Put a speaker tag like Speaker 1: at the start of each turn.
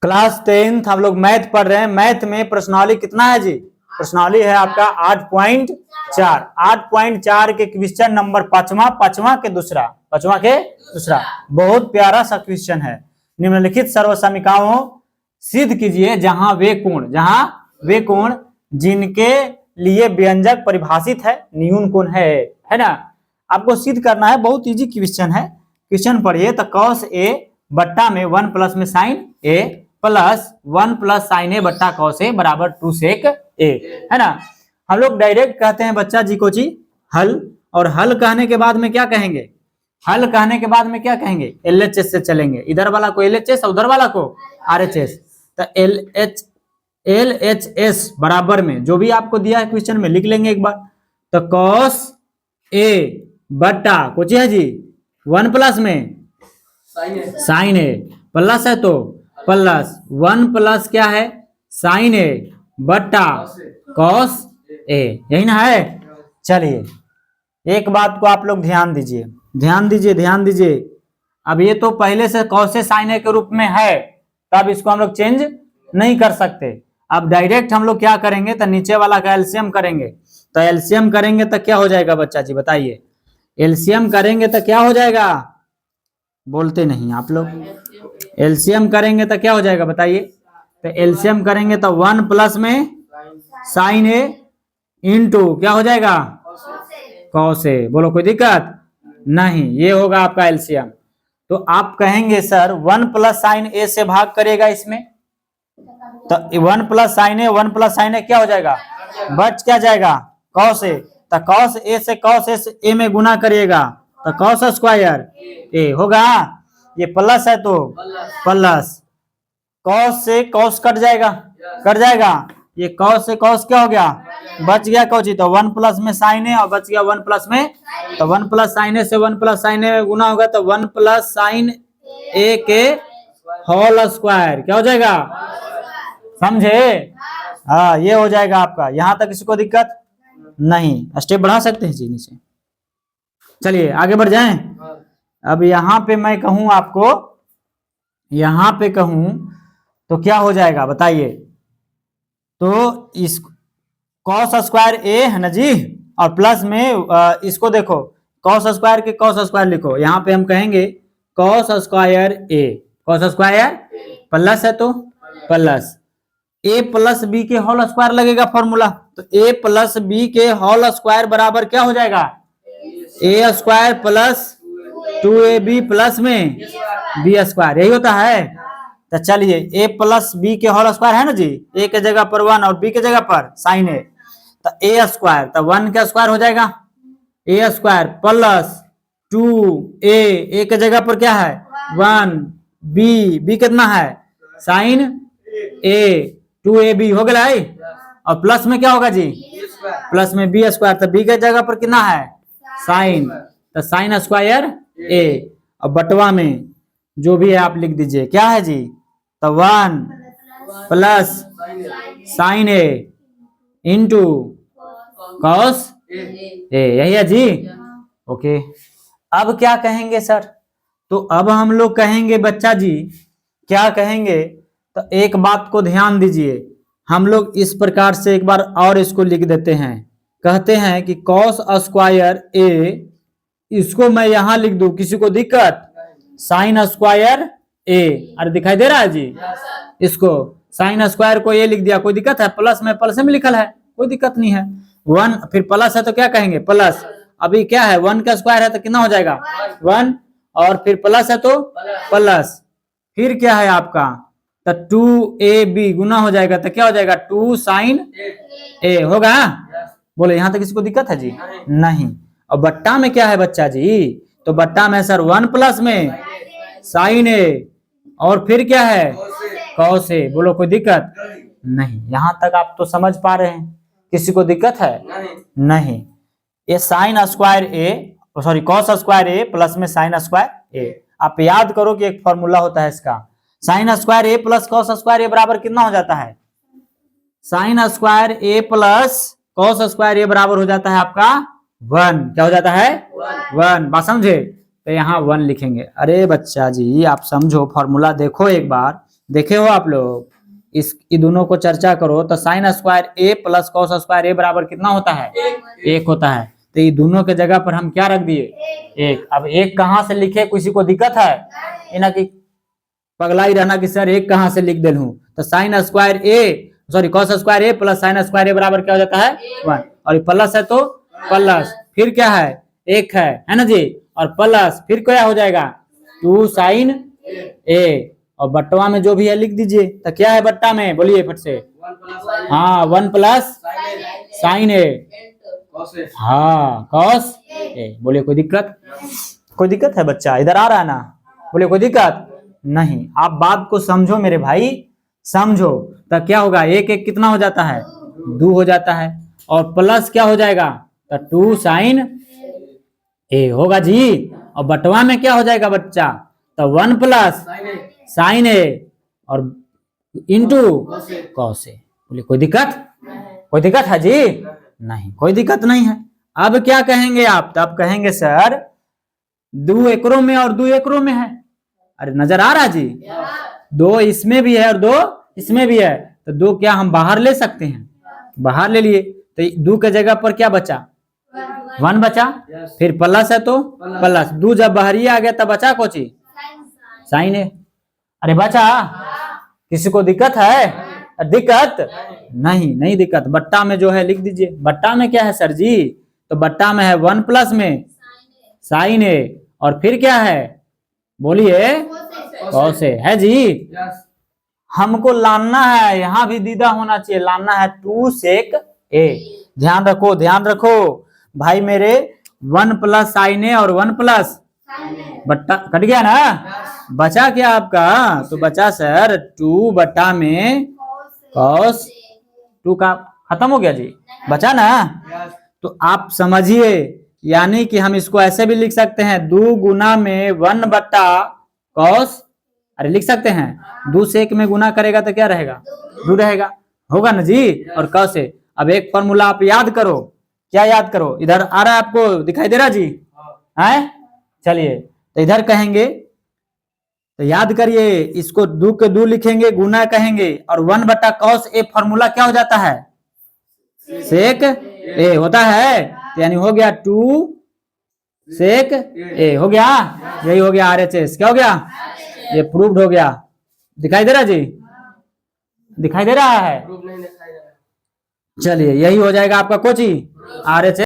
Speaker 1: Class 10th हम लोग math पढ़ रहे हैं। मैथ में प्रश्नावली कितना है जी? प्रश्नावली है आपका 8.4। 8.4 के क्वेश्चन नंबर पांचवा के दूसरा बहुत प्यारा सा क्वेश्चन है। निम्नलिखित सर्वसमीकाओं सिद्ध कीजिए जहां वे कोण जिनके लिए व्यंजक परिभाषित है न्यून कोण है ना। आपको सिद्ध करना है, बहुत इजी क्वेश्चन है। क्वेश्चन पढ़िए तो cos a बट्टा में 1 प्लस में sin a plus 1 plus sin a बट्टा cos a बराबर 2 sec a है ना। हम लोग डायरेक्ट कहते हैं बच्चा जी को जी हल, और हल कहने के बाद में क्या कहेंगे? LHS से चलेंगे। इधर वाला को LHS और उधर वाला को RHS। तो LHS बराबर में जो भी आपको दिया है क्वेश्चन में लिख लेंगे एक बार। तो cos a बट्टा कुछ है जी 1 प्लस में sin a प्लस है तो प्लस 1 प्लस क्या है sin a बट्टा cos a, यही ना है। चलिए एक बात को आप लोग ध्यान दीजिए। अब ये तो पहले से cos a sin a के रूप में है, तब इसको हम लोग चेंज नहीं कर सकते। अब डायरेक्ट हम लोग क्या करेंगे तो नीचे वाला का एलसीएम करेंगे। तो एलसीएम करेंगे तो क्या हो जाएगा बच्चा जी बताइए? एलसीएम करेंगे तो क्या हो जाएगा? बोलते नहीं आप लोग। एलसीएम करेंगे तो क्या हो जाएगा बताइए? तो एलसीएम करेंगे तो 1 प्लस में sin a इंटू क्या हो जाएगा? cos a। बोलो कोई दिक्कत नहीं, ये होगा आपका एलसीएम। तो आप कहेंगे सर 1 प्लस sin a से भाग करेगा इसमें, तो 1 प्लस sin a क्या हो जाएगा? बच क्या जाएगा? cos a। तो cos a से cos a में गुना करिएगा तो cos स्क्वायर a होगा। ये प्लस है तो प्लस cos से cos कट जाएगा। ये cos से cos क्या हो गया? बच गया कोची, तो 1 प्लस में sin a और बच गया 1 प्लस में, तो 1 प्लस sin a से 1 प्लस sin a में गुना होगा तो 1 प्लस sin a के होल स्क्वायर क्या हो जाएगा? समझे? हाँ ये हो जाएगा आपका। यहां तक किसी को दिक्कत नहीं? स्टेप बढ़ा सकते हैं जी नीचे। चलिए आगे बढ़ जाएं। अब यहाँ पे मैं कहूं आपको, तो क्या हो जाएगा बताइए? तो इस cos स्क्वायर a है ना जी, और प्लस में इसको देखो cos स्क्वायर के cos स्क्वायर लिखो। यहाँ पे हम कहेंगे cos स्क्वायर प्लस है तो प्लस a प्लस बी के होल स्क्वायर लगेगा फॉर्मूला। तो a प्लस बी के होल स्क्वायर बराबर क्या हो जाएगा? a square plus 2ab plus में b स्क्वायर, यही होता है। तो चलिए a प्लस बी के होल स्क्वायर है ना जी, a के जगह पर 1 और b के जगह पर sin a, तो a स्क्वायर तो 1 का स्क्वायर हो जाएगा a स्क्वायर प्लस 2a के जगह पर क्या है 1, b कितना है sin a 2ab हो गया है। और प्लस में क्या होगा जी? प्लस में b स्क्वायर, तो b के जगह पर कितना है sin, तो sin स्क्वायर a, और बटवा में जो भी है आप लिख दीजिए क्या है जी? तो 1 plus sin a into cos a, यही है जी। ओके अब क्या कहेंगे सर? तो अब हम लोग कहेंगे बच्चा जी, क्या कहेंगे? तो एक बात को ध्यान दीजिए, हम लोग इस प्रकार से एक बार और इसको लिख देते हैं। कहते हैं कि cos स्क्वायर a, इसको मैं यहां लिख दूं, किसी को दिक्कत? sin स्क्वायर a, अरे दिखाई दे रहा है जी? इसको sin स्क्वायर को a लिख दिया, कोई दिक्कत है? प्लस में लिखल है, कोई दिक्कत नहीं है। 1 फिर प्लस है तो क्या कहेंगे? प्लस, अभी क्या है 1 का स्क्वायर है तो कितना हो जाएगा 1, और फिर प्लस है तो प्लस, फिर क्या है आपका? तो 2ab गुना हो जाएगा तो क्या हो जाएगा 2 sin a होगा। बोले यहाँ तक किसी को दिक्कत है जी? नहीं। और बट्टा में क्या है बच्चा जी? तो बट्टा में सर 1 प्लस में sin a और फिर क्या है cos a। बोलो कोई दिक्कत नहीं? यहां तक आप तो समझ पा रहे हैं, किसी को दिक्कत है? नहीं। ये sin square a sorry cos square a plus में sin स्क्वायर a, आप याद करो कि एक फॉर्मूला होता है इसका, sin square a plus cos square a बराबर कितना हो जाता है? sin square a plus cos square a बराबर हो जाता है आपका 1। क्या हो जाता है? 1। बात समझे? तो यहाँ 1 लिखेंगे। अरे बच्चा जी आप समझो, फॉर्मूला देखो एक बार, देखे हो आप लोग, इन दोनों को चर्चा करो तो साइन स्क्वायर ए प्लस कॉस स्क्वायर ए बराबर कितना होता है? एक होता है। तो ये दोनों के जगह पर हम क्या रख दिए? एक। अब एक कहाँ से लिखे, किसी को दिक्कत है? इना की पगला ही रहना कि सर एक कहाँ से लिख दे लूं। तो साइन स्क्वायर ए सॉरी कॉस स्क्वायर ए प्लस साइन स्क्वायर ए बराबर क्या हो जाता है? 1। और प्लस है तो प्लस, फिर क्या है? एक है ना जी, और प्लस फिर क्या हो जाएगा? 2 साइन ए, और बट्टवा में जो भी है लिख दीजिए। तो क्या है बट्टा में, बोलिए फट से? हाँ 1 प्लस साइन ए, हाँ कॉस ए। बोलिए कोई दिक्कत? कोई दिक्कत है बच्चा? इधर आ रहा है ना? बोलिए कोई दिक्कत नहीं। आप बात को समझो मेरे भाई, समझो। तो क्या होगा? एक एक कितना हो जाता है? 2 हो जाता है, और प्लस क्या हो जाएगा? तो 2 साइन ए होगा जी। और बटवा में क्या हो जाएगा बच्चा? तो 1 प्लस साइन ए और इंटू कॉस ए। बोलिए कोई दिक्कत? कोई दिक्कत है जी? नहीं, कोई दिक्कत नहीं है। अब क्या कहेंगे आप? तब कहेंगे सर 2 एकड़ों में और 2 एकड़ों में है। अरे नजर आ रहा जी? 2 इसमें भी है और 2 इसमें भी है, तो 2 क्या हम बाहर ले सकते हैं? बाहर ले लिए। तो 2 के जगह पर क्या बचा? 1 बचा। फिर प्लस है तो प्लस, 2 जब बाहर ही आ गया तब बचा कोची? साइन है। अरे बचा? किसी को दिक्कत है? दिक्कत नहीं, नहीं दिक्कत। बट्टा में जो है लिख दीजिए। बट्टा में क्या है सर जी? तो बट्टा में है 1 प्लस में साइन ए, और फिर क्या है? बोलिए कॉस ए है जी। हमको लाना है, यहाँ भी दीदा होना चाहिए, लाना है 2 सेक ए। ध्यान रखो, ध्यान रखो भाई मेरे। 1 प्लस साइन ए और 1 प्लस बट्टा कट गया ना? बचा क्या आपका? तो बचा सर 2 बट्टा में कॉस 2 का खत्म हो गया जी, बचा ना? तो आप समझिए, यानी कि हम इसको ऐसे भी लिख सकते हैं 2 गुना में 1 बट्टा कॉस, अरे लिख सकते हैं 2 से 1 में गुना करेगा तो क्या रहेगा? 2 रहेगा, होगा ना जी। और कॉस ए। अब एक फॉर्मूला आप याद करो। क्या याद करो? इधर आ रहा है आपको, दिखाई दे रहा जी? है? चलिए तो इधर कहेंगे, तो याद करिए, इसको 2 के 2 लिखेंगे, गुना कहेंगे, और 1 बट्टा कॉस ए फॉर्मूला क्या हो जाता है? सेक ए होता है। तो यानी हो गया 2 सेक ए, हो गया। यही हो गया RHS। क्या हो गया? ये प्रूव्ड हो गया। दिखाई दे रहा जी? दिखाई दे रहा है? चलिए यही हो जाएगा आपका कोची RHS।